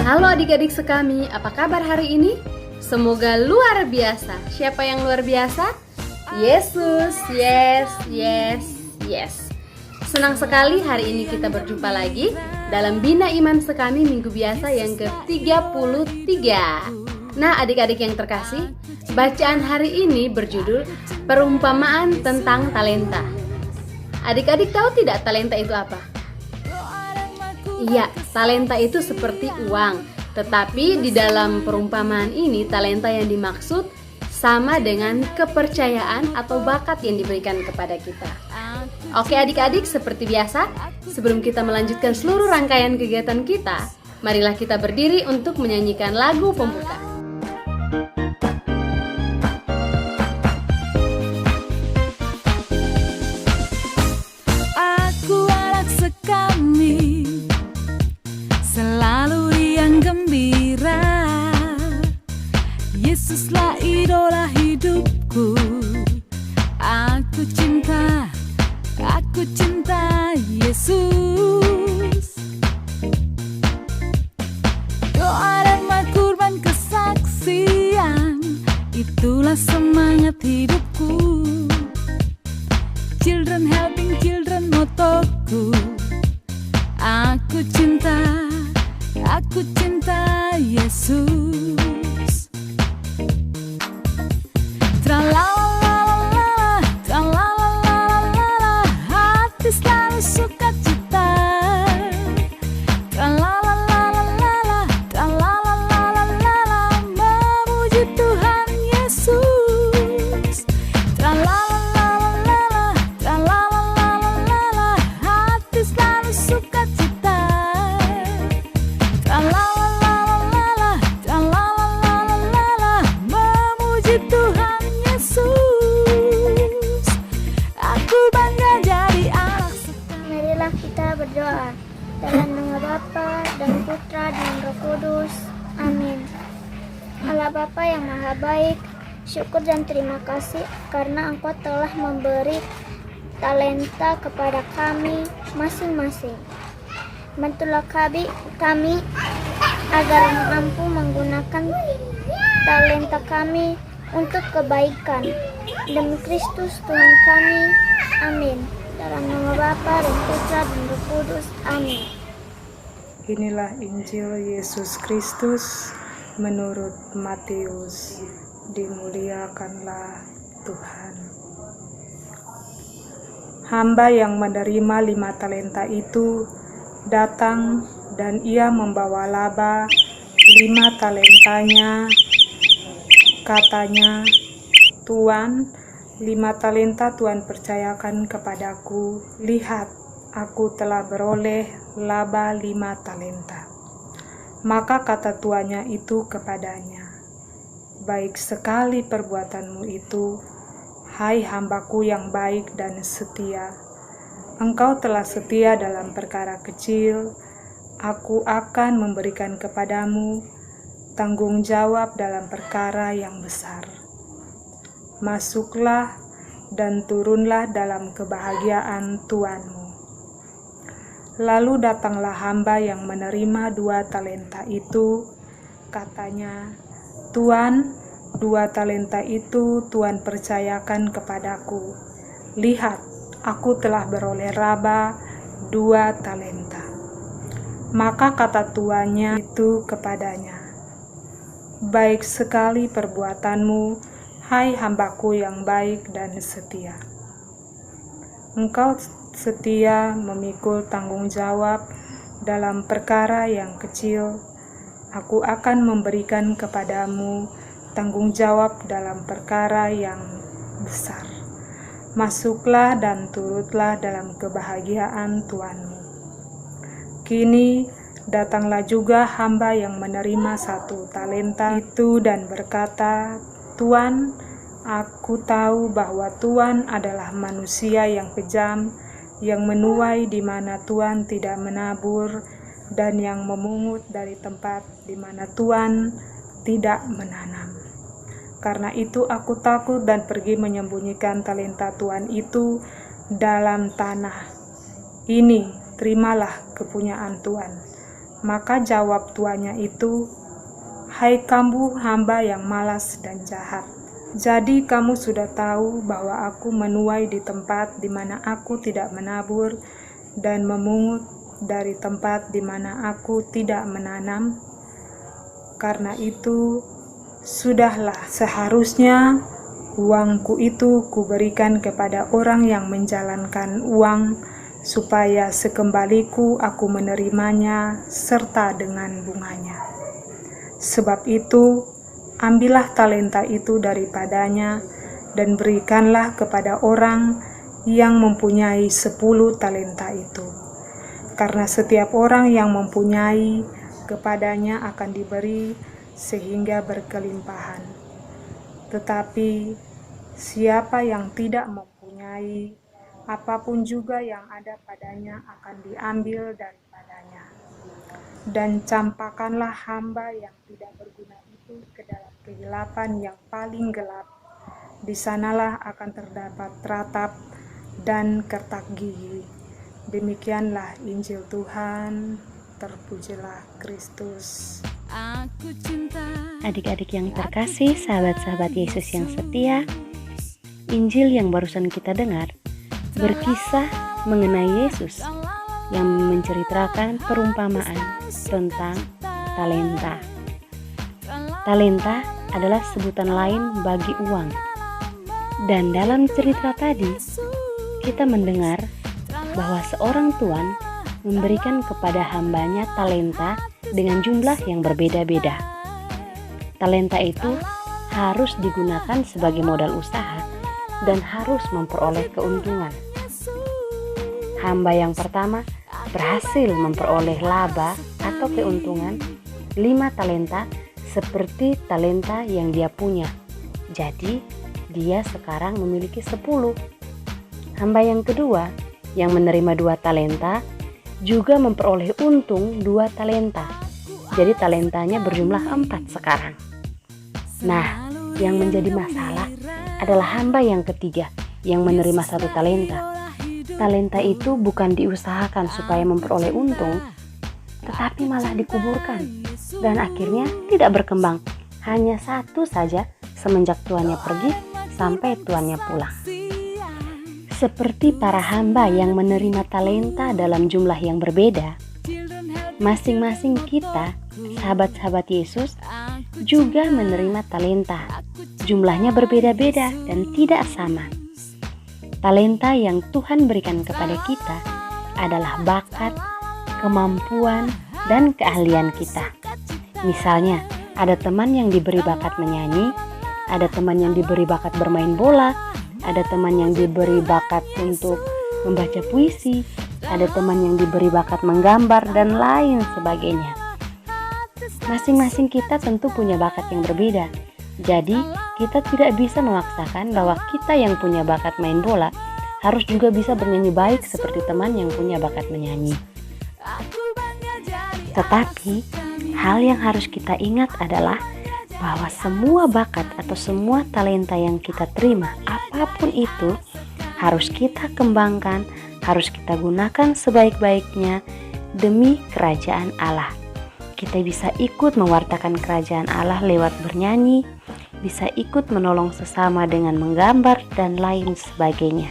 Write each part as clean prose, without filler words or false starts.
Halo adik-adik sekami, apa kabar hari ini? Semoga luar biasa. Siapa yang luar biasa? Yesus, yes. Senang sekali hari ini kita berjumpa lagi dalam Bina Iman Sekami Minggu Biasa yang ke-33. Nah adik-adik yang terkasih, bacaan hari ini berjudul Perumpamaan tentang Talenta. Adik-adik tahu tidak talenta itu apa? Iya, talenta itu seperti uang. Tetapi di dalam perumpamaan ini, talenta yang dimaksud sama dengan kepercayaan atau bakat yang diberikan kepada kita. Oke adik-adik, seperti biasa, sebelum kita melanjutkan seluruh rangkaian kegiatan kita, marilah kita berdiri untuk menyanyikan lagu pembuka. Aku anak sekami, selalu riang gembira. Yesuslah idola hidupku. Aku cinta Yesus. Doa dan kurban kesaksian, itulah semangat hidupku. Children helping children motoku. Aku cinta Yesus. Tra-la-la-la-la, tra-la-la-la-la-la, hati selalu sukacita. Tra-la-la-la-la-la, tra-la-la-la-la-la, memuji Tuhan Yesus. Tra-la-la-la-la-la, tra-la-la-la-la-la, hati selalu sukacita. Tra-la-la-la-la-la, tra-la-la-la-la-la, memuji Tuhan Yesus. Aku bangga jadi anak sekami. Marilah kita berdoa. Dalam nama Bapa dan Putra dan Roh Kudus. Amin. Allah Bapa yang Maha Baik, syukur dan terima kasih karena Engkau telah memberi talenta kepada kami masing-masing. Bantulah kami agar mampu menggunakan talenta kami untuk kebaikan. Demi Kristus Tuhan kami. Amin. Dalam nama Bapa dan Putra dan Roh Kudus. Amin. Inilah Injil Yesus Kristus menurut Matius. Dimuliakanlah Tuhan. Hamba yang menerima 5 talenta itu datang dan ia membawa laba 5 talentanya. Katanya, "Tuan, 5 talenta Tuan percayakan kepadaku. Lihat, aku telah beroleh laba 5 talenta." Maka kata tuannya itu kepadanya, "Baik sekali perbuatanmu itu, hai hambaku yang baik dan setia. Engkau telah setia dalam perkara kecil, aku akan memberikan kepadamu tanggung jawab dalam perkara yang besar. Masuklah dan turunlah dalam kebahagiaan tuanmu." Lalu datanglah hamba yang menerima 2 talenta itu. Katanya, "Tuan, 2 talenta itu Tuan percayakan kepadaku. Lihat, aku telah beroleh laba 2 talenta." Maka kata tuannya itu kepadanya, "Baik sekali perbuatanmu, hai hambaku yang baik dan setia. Engkau setia memikul tanggung jawab dalam perkara yang kecil, aku akan memberikan kepadamu tanggung jawab dalam perkara yang besar. Masuklah dan turutlah dalam kebahagiaan tuanmu." Kini datanglah juga hamba yang menerima 1 talenta itu dan berkata, "Tuan, aku tahu bahwa Tuan adalah manusia yang kejam, yang menuai di mana Tuan tidak menabur, dan yang memungut dari tempat di mana Tuan tidak menanam. Karena itu aku takut dan pergi menyembunyikan talenta Tuan itu dalam tanah. Ini terimalah kepunyaan Tuan." Maka jawab tuannya itu, "Hai kamu hamba yang malas dan jahat. Jadi kamu sudah tahu bahwa aku menuai di tempat di mana aku tidak menabur dan memungut dari tempat di mana aku tidak menanam. Karena itu, sudahlah seharusnya uangku itu kuberikan kepada orang yang menjalankan uang, supaya sekembaliku aku menerimanya serta dengan bunganya. Sebab itu, ambillah talenta itu daripadanya dan berikanlah kepada orang yang mempunyai 10 talenta itu. Karena setiap orang yang mempunyai, kepadanya akan diberi sehingga berkelimpahan. Tetapi siapa yang tidak mempunyai, apapun juga yang ada padanya akan diambil daripadanya. Dan campakkanlah hamba yang tidak berguna itu ke dalam kegelapan yang paling gelap. Di sanalah akan terdapat ratap dan kertak gigi." Demikianlah Injil Tuhan. Terpujilah Kristus. Adik-adik yang terkasih, sahabat-sahabat Yesus yang setia, Injil yang barusan kita dengar berkisah mengenai Yesus yang menceritakan perumpamaan tentang talenta. Talenta adalah sebutan lain bagi uang. Dan dalam cerita tadi, kita mendengar bahwa seorang tuan memberikan kepada hambanya talenta dengan jumlah yang berbeda-beda. Talenta itu harus digunakan sebagai modal usaha dan harus memperoleh keuntungan. Hamba yang pertama berhasil memperoleh laba atau keuntungan 5 talenta seperti talenta yang dia punya. Jadi dia sekarang memiliki 10. Hamba yang kedua yang menerima 2 talenta juga memperoleh untung 2 talenta. Jadi talentanya berjumlah 4 sekarang. Nah, yang menjadi masalah adalah hamba yang ketiga yang menerima 1 talenta. Talenta itu bukan diusahakan supaya memperoleh untung, tetapi malah dikuburkan dan akhirnya tidak berkembang. Hanya 1 saja semenjak tuannya pergi sampai tuannya pulang. Seperti para hamba yang menerima talenta dalam jumlah yang berbeda, masing-masing kita, sahabat-sahabat Yesus, juga menerima talenta. Jumlahnya berbeda-beda dan tidak sama. Talenta yang Tuhan berikan kepada kita adalah bakat, kemampuan, dan keahlian kita. Misalnya, ada teman yang diberi bakat menyanyi, ada teman yang diberi bakat bermain bola, ada teman yang diberi bakat untuk membaca puisi, ada teman yang diberi bakat menggambar, dan lain sebagainya. Masing-masing kita tentu punya bakat yang berbeda. Jadi, kita tidak bisa memaksakan bahwa kita yang punya bakat main bola harus juga bisa bernyanyi baik seperti teman yang punya bakat menyanyi. Tetapi, hal yang harus kita ingat adalah bahwa semua bakat atau semua talenta yang kita terima, apapun itu, harus kita kembangkan, harus kita gunakan sebaik-baiknya demi kerajaan Allah. Kita bisa ikut mewartakan kerajaan Allah lewat bernyanyi, bisa ikut menolong sesama dengan menggambar, dan lain sebagainya.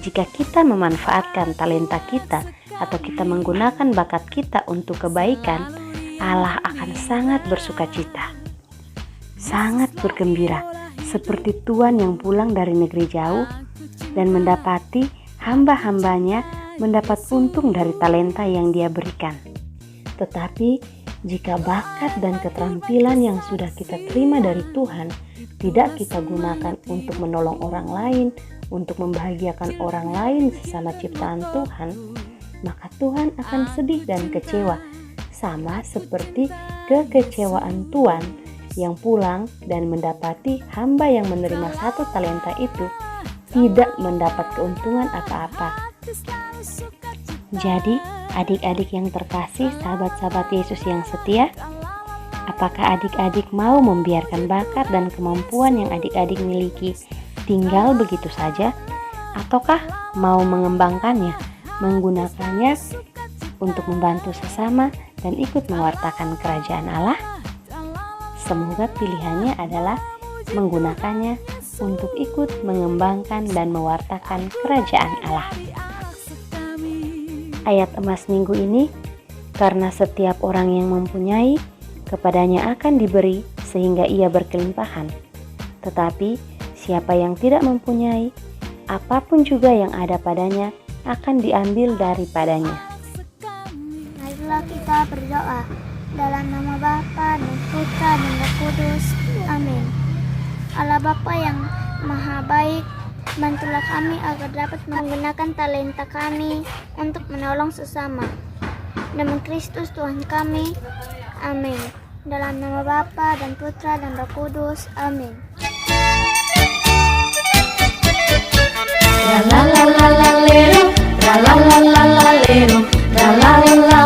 Jika kita memanfaatkan talenta kita atau kita menggunakan bakat kita untuk kebaikan, Allah akan sangat bersukacita, sangat bergembira, seperti tuan yang pulang dari negeri jauh dan mendapati hamba-hambanya mendapat untung dari talenta yang dia berikan. Tetapi jika bakat dan keterampilan yang sudah kita terima dari Tuhan tidak kita gunakan untuk menolong orang lain, untuk membahagiakan orang lain sesama ciptaan Tuhan, maka Tuhan akan sedih dan kecewa, sama seperti kekecewaan tuan yang pulang dan mendapati hamba yang menerima 1 talenta itu tidak mendapat keuntungan apa-apa. Jadi, adik-adik yang terkasih, sahabat-sahabat Yesus yang setia, apakah adik-adik mau membiarkan bakat dan kemampuan yang adik-adik miliki tinggal begitu saja, ataukah mau mengembangkannya, menggunakannya untuk membantu sesama dan ikut mewartakan kerajaan Allah? Semoga pilihannya adalah menggunakannya untuk ikut mengembangkan dan mewartakan kerajaan Allah. Ayat emas minggu ini, karena setiap orang yang mempunyai, kepadanya akan diberi sehingga ia berkelimpahan. Tetapi siapa yang tidak mempunyai, apapun juga yang ada padanya akan diambil daripadanya. Marilah kita berdoa. Dalam nama Bapa dan Putra dan Roh Kudus. Amin. Allah Bapa yang Maha Baik, bantulah kami agar dapat menggunakan talenta kami untuk menolong sesama. Demi Kristus Tuhan kami. Amin. Dalam nama Bapa dan Putra dan Roh Kudus. Amin. La la la la la lero, la la la la la lero, la la la la